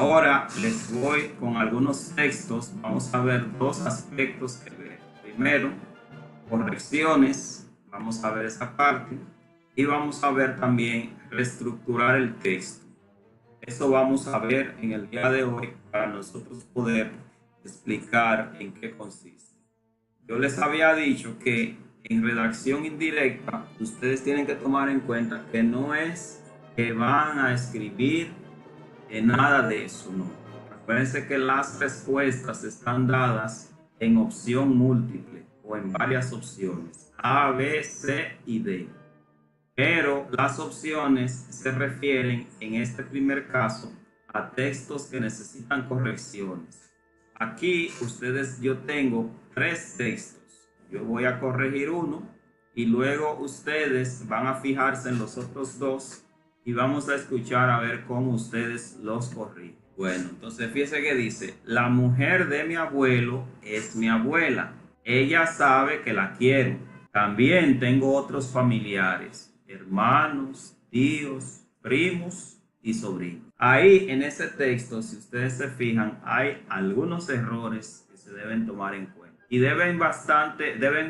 Ahora les voy con algunos textos. Vamos a ver dos aspectos que ver. Primero, correcciones. Vamos a ver esa parte. Y vamos a ver también reestructurar el texto. Eso vamos a ver en el día de hoy para nosotros poder explicar en qué consiste. Yo les había dicho que en redacción indirecta ustedes tienen que tomar en cuenta que no es que van a escribir nada de eso, no. Acuérdense que las respuestas están dadas en opción múltiple o en varias opciones, A, B, C y D. Pero las opciones se refieren en este primer caso a textos que necesitan correcciones. Aquí yo tengo tres textos. Yo voy a corregir uno y luego ustedes van a fijarse en los otros dos y vamos a escuchar a ver cómo ustedes los corrigen. Bueno, entonces fíjense que dice, la mujer de mi abuelo es mi abuela. Ella sabe que la quiero. También tengo otros familiares, hermanos, tíos, primos y sobrinos. Ahí en ese texto, si ustedes se fijan, hay algunos errores que se deben tomar en cuenta. Y deben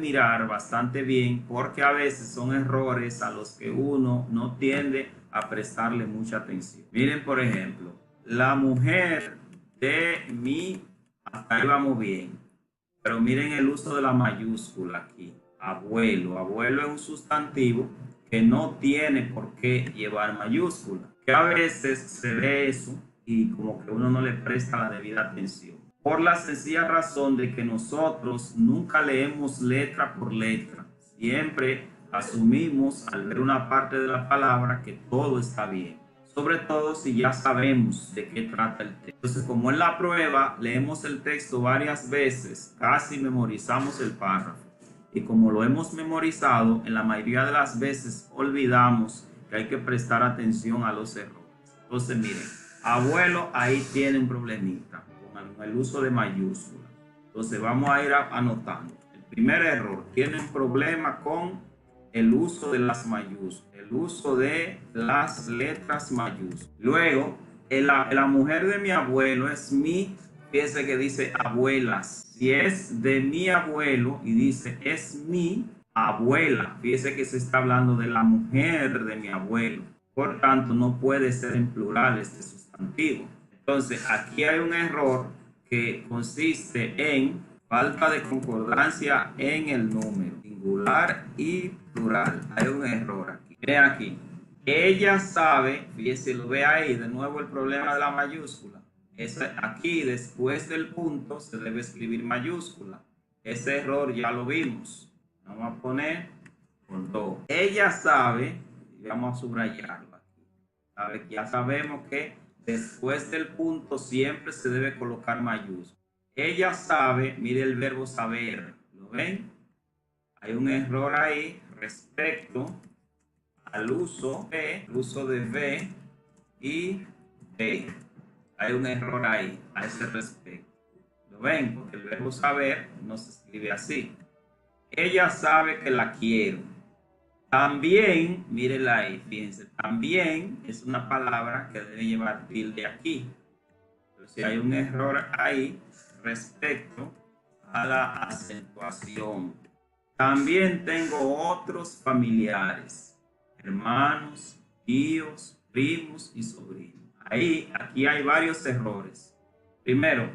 mirar bastante bien porque a veces son errores a los que uno no tiende a prestarle mucha atención. Miren, por ejemplo, la mujer de mi, hasta ahí vamos bien. Pero miren el uso de la mayúscula aquí. Abuelo. Abuelo es un sustantivo que no tiene por qué llevar mayúscula. Que a veces se ve eso y como que uno no le presta la debida atención. Por la sencilla razón de que nosotros nunca leemos letra por letra. Siempre asumimos al ver una parte de la palabra que todo está bien. Sobre todo si ya sabemos de qué trata el texto. Entonces, como en la prueba leemos el texto varias veces, casi memorizamos el párrafo. Y como lo hemos memorizado, en la mayoría de las veces olvidamos que hay que prestar atención a los errores. Entonces, miren, abuelo ahí tiene un problemita con el uso de mayúsculas. Entonces, vamos a ir anotando. El primer error, tiene un problema con el uso de las mayúsculas, el uso de las letras mayúsculas. Luego, la mujer de mi abuelo es mi, fíjense que dice abuelas. Si es de mi abuelo y dice es mi abuela, fíjense que se está hablando de la mujer de mi abuelo. Por tanto, no puede ser en plural este sustantivo. Entonces, aquí hay un error que consiste en falta de concordancia en el número, singular y plural. Hay un error aquí. Miren aquí. Ella sabe, fíjense, lo ve ahí, de nuevo el problema de la mayúscula. Aquí, después del punto, se debe escribir mayúscula. Ese error ya lo vimos. Vamos a poner con dos. Ella sabe, vamos a subrayarlo aquí. Ya sabemos que después del punto siempre se debe colocar mayúscula. Ella sabe, mire el verbo saber, ¿lo ven? Hay un error ahí respecto al uso de V y B. Hay un error ahí a ese respecto. ¿Lo ven? Porque el verbo saber no se escribe así. Ella sabe que la quiero. También, mírenla ahí, fíjense, también es una palabra que debe llevar tilde aquí. Entonces hay un error ahí respecto a la acentuación. También tengo otros familiares, hermanos, tíos, primos y sobrinos. Aquí hay varios errores. Primero,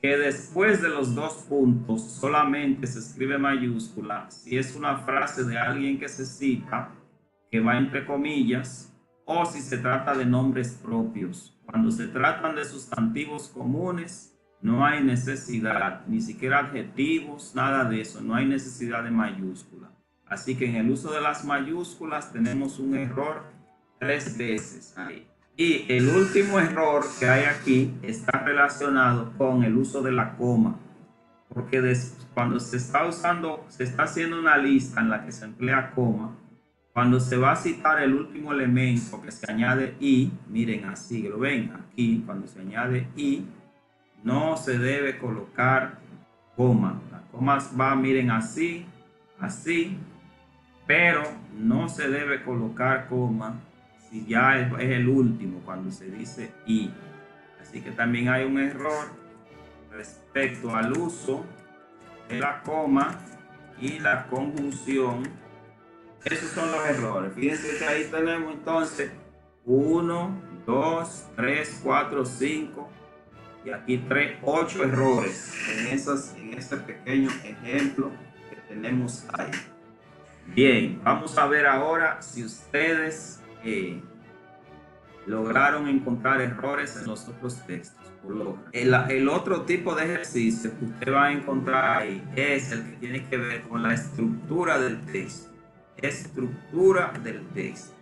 que después de los dos puntos solamente se escribe mayúscula si es una frase de alguien que se cita, que va entre comillas, o si se trata de nombres propios. Cuando se tratan de sustantivos comunes, no hay necesidad, ni siquiera adjetivos, nada de eso, no hay necesidad de mayúscula. Así que en el uso de las mayúsculas tenemos un error 3 veces ahí. Y el último error que hay aquí está relacionado con el uso de la coma, porque cuando se está haciendo una lista en la que se emplea coma, cuando se va a citar el último elemento que se añade i, miren así, lo ven aquí, cuando se añade i, no se debe colocar coma. Las comas van, miren así, así, pero no se debe colocar coma si ya es el último cuando se dice i. Así que también hay un error respecto al uso de la coma y la conjunción. Esos son los errores. Fíjense que ahí tenemos entonces 1, 2, 3, 4, 5 y aquí 3, 8 errores en este pequeño ejemplo que tenemos ahí. Bien, vamos a ver ahora si ustedes lograron encontrar errores en los otros textos. El otro tipo de ejercicio que usted va a encontrar ahí es el que tiene que ver con la estructura del texto. Estructura del texto.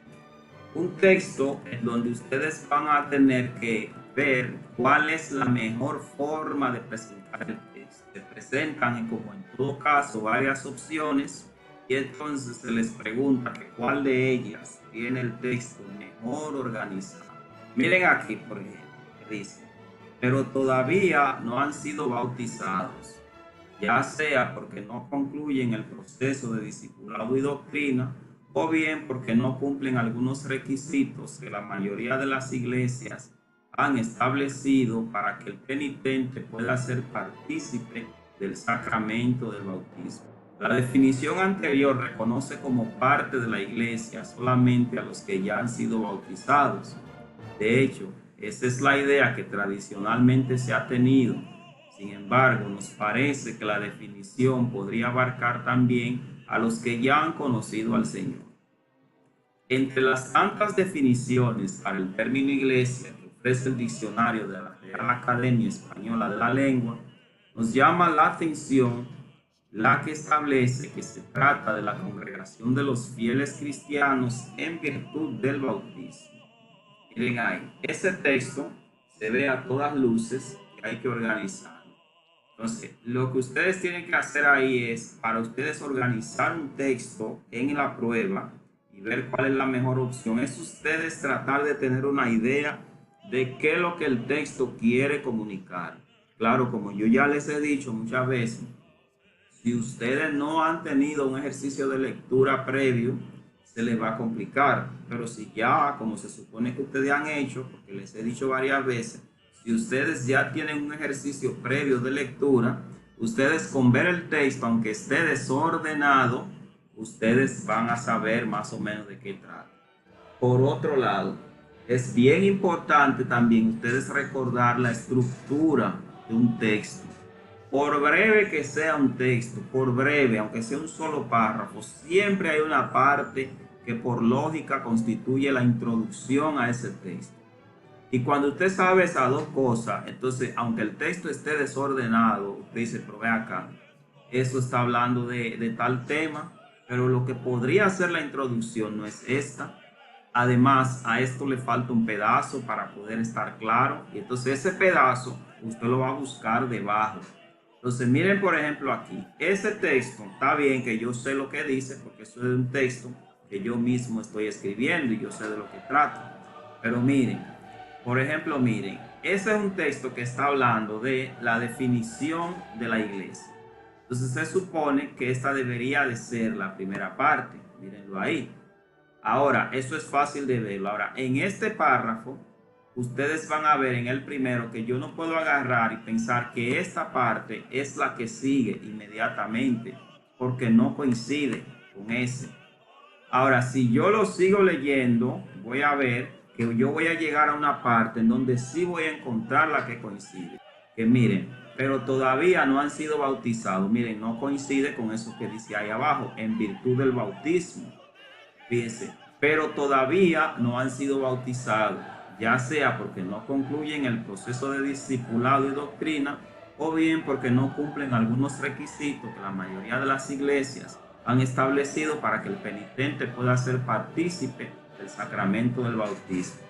Un texto en donde ustedes van a tener que ver cuál es la mejor forma de presentar el texto. Se presentan, como en todo caso, varias opciones y entonces se les pregunta que cuál de ellas tiene el texto mejor organizado. Miren aquí, por ejemplo, que dice: pero todavía no han sido bautizados, ya sea porque no concluyen el proceso de discipulado y doctrina, o bien porque no cumplen algunos requisitos que la mayoría de las iglesias han establecido para que el penitente pueda ser partícipe del sacramento del bautismo. La definición anterior reconoce como parte de la iglesia solamente a los que ya han sido bautizados. De hecho, esa es la idea que tradicionalmente se ha tenido. Sin embargo, nos parece que la definición podría abarcar también a los que ya han conocido al Señor. Entre las tantas definiciones para el término iglesia que ofrece el diccionario de la Real Academia Española de la Lengua, nos llama la atención la que establece que se trata de la congregación de los fieles cristianos en virtud del bautismo. Miren ahí, ese texto se ve a todas luces que hay que organizar. Entonces, lo que ustedes tienen que hacer ahí es, para ustedes organizar un texto en la prueba y ver cuál es la mejor opción, es ustedes tratar de tener una idea de qué es lo que el texto quiere comunicar. Claro, como yo ya les he dicho muchas veces, si ustedes no han tenido un ejercicio de lectura previo, se les va a complicar. Pero si ya, como se supone que ustedes han hecho, porque les he dicho varias veces, si ustedes ya tienen un ejercicio previo de lectura, ustedes con ver el texto, aunque esté desordenado, ustedes van a saber más o menos de qué trata. Por otro lado, es bien importante también ustedes recordar la estructura de un texto. Por breve que sea un texto, por breve, aunque sea un solo párrafo, siempre hay una parte que por lógica constituye la introducción a ese texto. Y cuando usted sabe esas dos cosas, entonces, aunque el texto esté desordenado, usted dice, pero ve acá, eso está hablando de tal tema, pero lo que podría ser la introducción no es esta. Además, a esto le falta un pedazo para poder estar claro. Y entonces ese pedazo usted lo va a buscar debajo. Entonces, miren, por ejemplo, aquí, ese texto, está bien que yo sé lo que dice, porque eso es un texto que yo mismo estoy escribiendo y yo sé de lo que trata. Pero miren, por ejemplo, miren, ese es un texto que está hablando de la definición de la iglesia. Entonces, se supone que esta debería de ser la primera parte. Mírenlo ahí. Ahora, eso es fácil de verlo. Ahora, en este párrafo, ustedes van a ver en el primero que yo no puedo agarrar y pensar que esta parte es la que sigue inmediatamente, porque no coincide con ese. Ahora, si yo lo sigo leyendo, voy a ver que yo voy a llegar a una parte en donde sí voy a encontrar la que coincide. Que miren, pero todavía no han sido bautizados. Miren, no coincide con eso que dice ahí abajo, en virtud del bautismo. Fíjense, pero todavía no han sido bautizados, ya sea porque no concluyen el proceso de discipulado y doctrina, o bien porque no cumplen algunos requisitos que la mayoría de las iglesias han establecido para que el penitente pueda ser partícipe del sacramento del bautismo.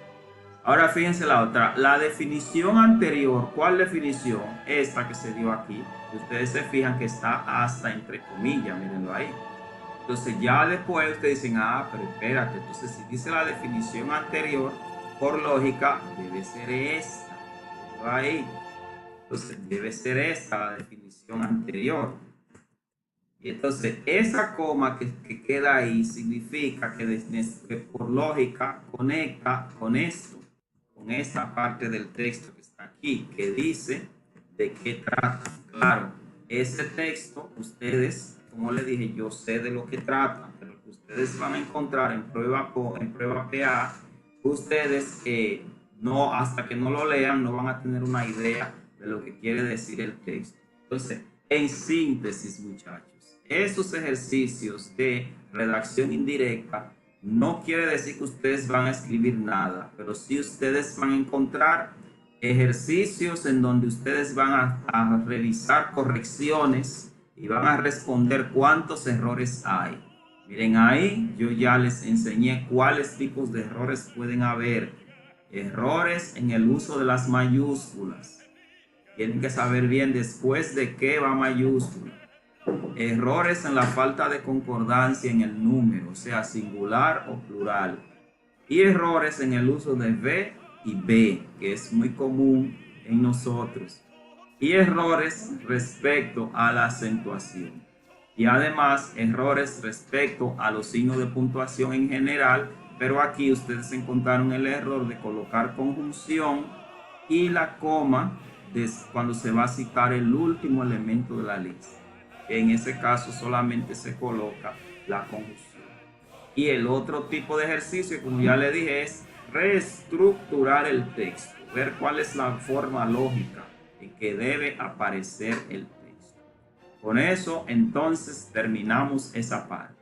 Ahora fíjense la otra, la definición anterior. ¿Cuál definición? Esta que se dio aquí. Ustedes se fijan que está hasta entre comillas, mírenlo ahí. Entonces ya después ustedes dicen, pero espérate, entonces si dice la definición anterior, por lógica debe ser esta. Ahí. Entonces debe ser esta la definición anterior. Y entonces esa coma que queda ahí significa que por lógica conecta con esto, con esta parte del texto que está aquí que dice de qué trata. Claro, ese texto, ustedes, como les dije, yo sé de lo que trata, pero lo que ustedes van a encontrar en prueba PA, ustedes no, hasta que no lo lean, no van a tener una idea de lo que quiere decir el texto. Entonces, en síntesis, muchachos, estos ejercicios de redacción indirecta no quiere decir que ustedes van a escribir nada, pero sí ustedes van a encontrar ejercicios en donde ustedes van a revisar correcciones y van a responder cuántos errores hay. Miren ahí, yo ya les enseñé cuáles tipos de errores pueden haber. Errores en el uso de las mayúsculas. Tienen que saber bien después de qué va mayúscula. Errores en la falta de concordancia en el número, o sea, singular o plural. Y errores en el uso de V y B, que es muy común en nosotros. Y errores respecto a la acentuación. Y además, errores respecto a los signos de puntuación en general, pero aquí ustedes encontraron el error de colocar conjunción y la coma cuando se va a citar el último elemento de la lista. En ese caso solamente se coloca la conjunción. Y el otro tipo de ejercicio, como ya le dije, es reestructurar el texto, ver cuál es la forma lógica en que debe aparecer el texto. Con eso, entonces, terminamos esa parte.